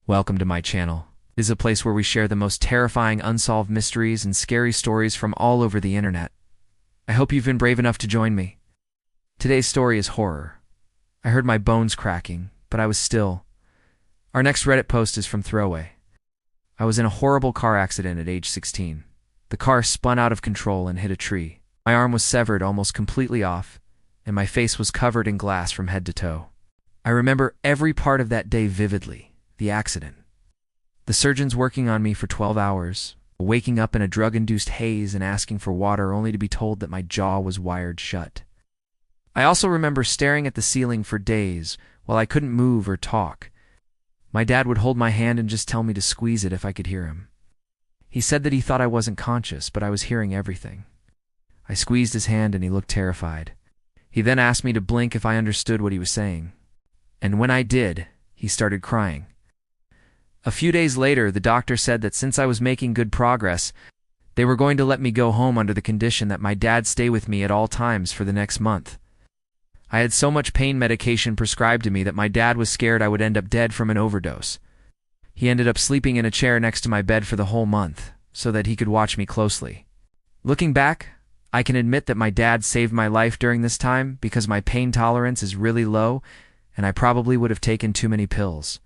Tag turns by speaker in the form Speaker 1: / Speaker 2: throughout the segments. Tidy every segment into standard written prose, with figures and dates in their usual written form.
Speaker 1: Welcome to my channel. It is a place where we share the most terrifying unsolved mysteries and scary stories from all over the internet. I hope you've been brave enough to join me. Today's story is horror. I heard my bones cracking, but I was still. Our next Reddit post is from Throwaway. I was in a horrible car accident at age 16. The car spun out of control and hit a tree. My arm was severed almost completely off, and my face was covered in glass from head to toe. I remember every part of that day vividly. The accident. The surgeons working on me for 12 hours, waking up in a drug-induced haze and asking for water only to be told that my jaw was wired shut. I also remember staring at the ceiling for days while I couldn't move or talk. My dad would hold my hand and just tell me to squeeze it if I could hear him. He said that he thought I wasn't conscious, but I was hearing everything. I squeezed his hand and he looked terrified. He then asked me to blink if I understood what he was saying. And when I did, he started crying. A few days later, the doctor said that since I was making good progress, they were going to let me go home under the condition that my dad stay with me at all times for the next month. I had so much pain medication prescribed to me that my dad was scared I would end up dead from an overdose. He ended up sleeping in a chair next to my bed for the whole month, so that he could watch me closely. Looking back, I can admit that my dad saved my life during this time because my pain tolerance is really low, and I probably would have taken too many pills.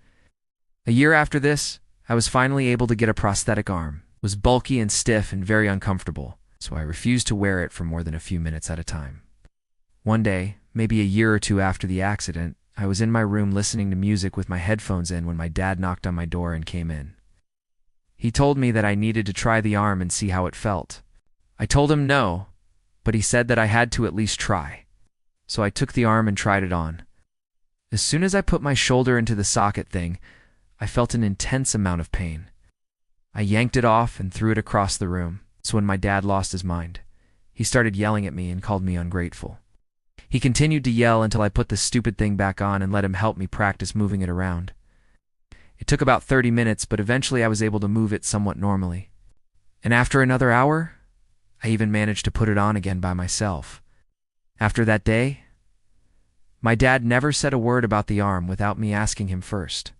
Speaker 1: A year after this, I was finally able to get a prosthetic arm. It was bulky and stiff and very uncomfortable, so I refused to wear it for more than a few minutes at a time. One day, maybe a year or two after the accident, I was in my room listening to music with my headphones in when my dad knocked on my door and came in. He told me that I needed to try the arm and see how it felt. I told him no, but he said that I had to at least try. So I took the arm and tried it on. As soon as I put my shoulder into the socket thing, I felt an intense amount of pain. I yanked it off and threw it across the room, so when my dad lost his mind, he started yelling at me and called me ungrateful. He continued to yell until I put the stupid thing back on and let him help me practice moving it around. It took about 30 minutes, but eventually I was able to move it somewhat normally. And after another hour, I even managed to put it on again by myself. After that day, my dad never said a word about the arm without me asking him first.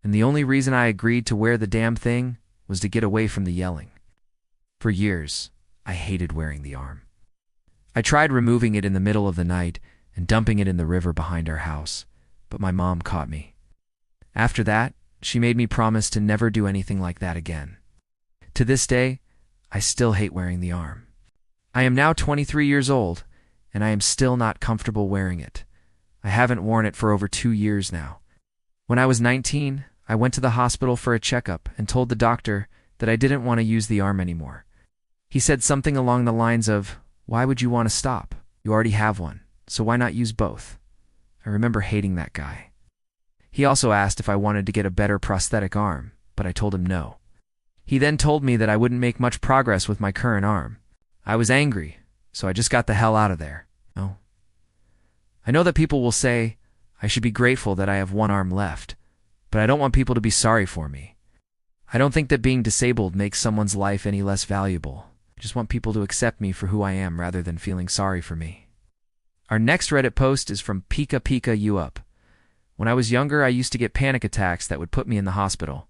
Speaker 1: And the only reason I agreed to wear the damn thing was to get away from the yelling. For years, I hated wearing the arm. I tried removing it in the middle of the night and dumping it in the river behind our house, but my mom caught me. After that, she made me promise to never do anything like that again. To this day, I still hate wearing the arm. I am now 23 years old, and I am still not comfortable wearing it. I haven't worn it for over 2 years now. When I was 19, I went to the hospital for a checkup and told the doctor that I didn't want to use the arm anymore. He said something along the lines of, "Why would you want to stop? You already have one, so why not use both?" I remember hating that guy. He also asked if I wanted to get a better prosthetic arm, but I told him no. He then told me that I wouldn't make much progress with my current arm. I was angry, so I just got the hell out of there. No. I know that people will say I should be grateful that I have one arm left, but I don't want people to be sorry for me. I don't think that being disabled makes someone's life any less valuable. I just want people to accept me for who I am rather than feeling sorry for me. Our next Reddit post is from Pika Pika You Up. When I was younger, I used to get panic attacks that would put me in the hospital.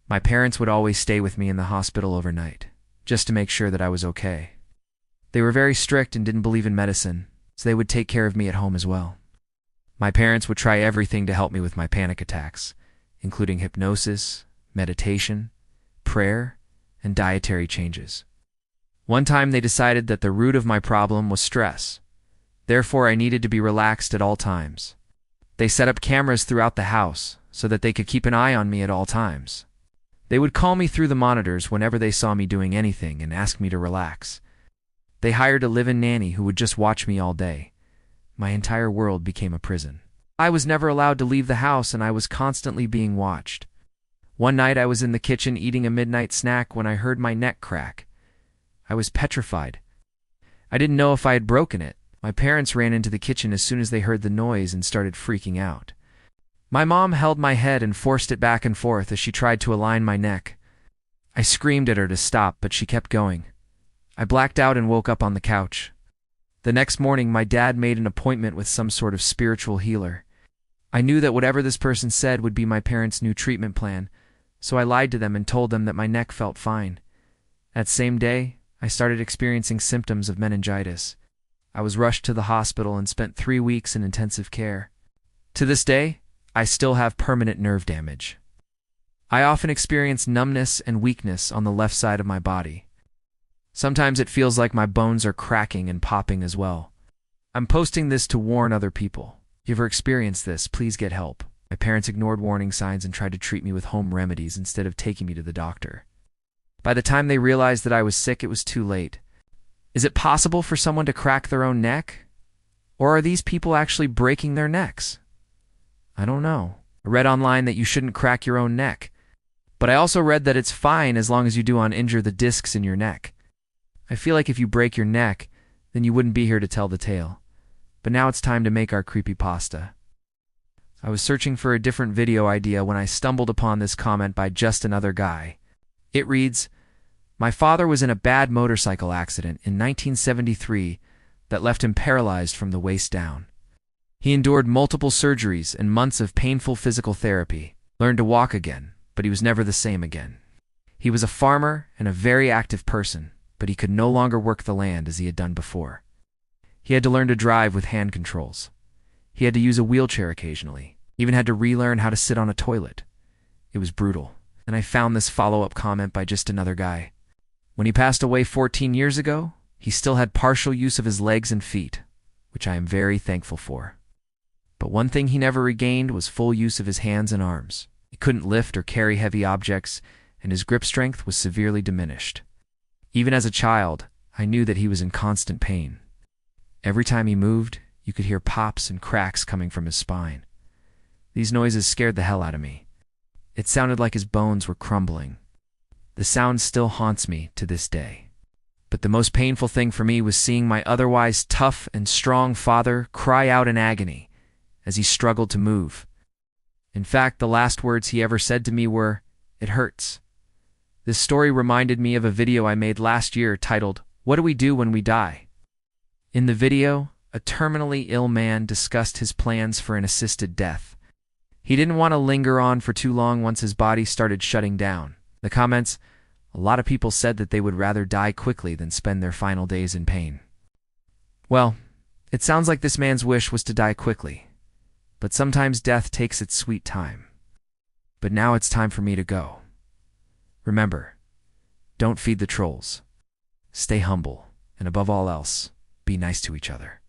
Speaker 1: My parents would always stay with me in the hospital overnight, just to make sure that I was okay. They were very strict and didn't believe in medicine, so they would take care of me at home as well. My parents would try everything to help me with my panic attacks, including hypnosis, meditation, prayer, and dietary changes. One time they decided that the root of my problem was stress. Therefore, I needed to be relaxed at all times. They set up cameras throughout the house so that they could keep an eye on me at all times. They would call me through the monitors whenever they saw me doing anything and ask me to relax. They hired a live-in nanny who would just watch me all day. My entire world became a prison. I was never allowed to leave the house and I was constantly being watched. One night I was in the kitchen eating a midnight snack when I heard my neck crack. I was petrified. I didn't know if I had broken it. My parents ran into the kitchen as soon as they heard the noise and started freaking out. My mom held my head and forced it back and forth as she tried to align my neck. I screamed at her to stop, but she kept going. I blacked out and woke up on the couch. The next morning, my dad made an appointment with some sort of spiritual healer. I knew that whatever this person said would be my parents' new treatment plan, so I lied to them and told them that my neck felt fine. That same day, I started experiencing symptoms of meningitis. I was rushed to the hospital and spent 3 weeks in intensive care. To this day, I still have permanent nerve damage. I often experience numbness and weakness on the left side of my body. Sometimes it feels like my bones are cracking and popping as well. I'm posting this to warn other people. If you ever experienced this, please get help. My parents ignored warning signs and tried to treat me with home remedies instead of taking me to the doctor. By the time they realized that I was sick, it was too late. Is it possible for someone to crack their own neck? Or are these people actually breaking their necks? I don't know. I read online that you shouldn't crack your own neck. But I also read that it's fine as long as you do not injure the discs in your neck. I feel like if you break your neck, then you wouldn't be here to tell the tale. But now it's time to make our creepypasta. I was searching for a different video idea when I stumbled upon this comment by just another guy. It reads, "My father was in a bad motorcycle accident in 1973 that left him paralyzed from the waist down. He endured multiple surgeries and months of painful physical therapy, learned to walk again, but he was never the same again. He was a farmer and a very active person, but he could no longer work the land as he had done before. He had to learn to drive with hand controls. He had to use a wheelchair occasionally, even had to relearn how to sit on a toilet. It was brutal." And I found this follow-up comment by just another guy. When he passed away 14 years ago, he still had partial use of his legs and feet, which I am very thankful for. But one thing he never regained was full use of his hands and arms. He couldn't lift or carry heavy objects, and his grip strength was severely diminished. Even as a child, I knew that he was in constant pain. Every time he moved, you could hear pops and cracks coming from his spine. These noises scared the hell out of me. It sounded like his bones were crumbling. The sound still haunts me to this day. But the most painful thing for me was seeing my otherwise tough and strong father cry out in agony as he struggled to move. In fact, the last words he ever said to me were, "It hurts." This story reminded me of a video I made last year titled, "What Do We Do When We Die?" In the video, a terminally ill man discussed his plans for an assisted death. He didn't want to linger on for too long once his body started shutting down. The comments, a lot of people said that they would rather die quickly than spend their final days in pain. Well, it sounds like this man's wish was to die quickly. But sometimes death takes its sweet time. But now it's time for me to go. Remember, don't feed the trolls. Stay humble, and above all else, be nice to each other.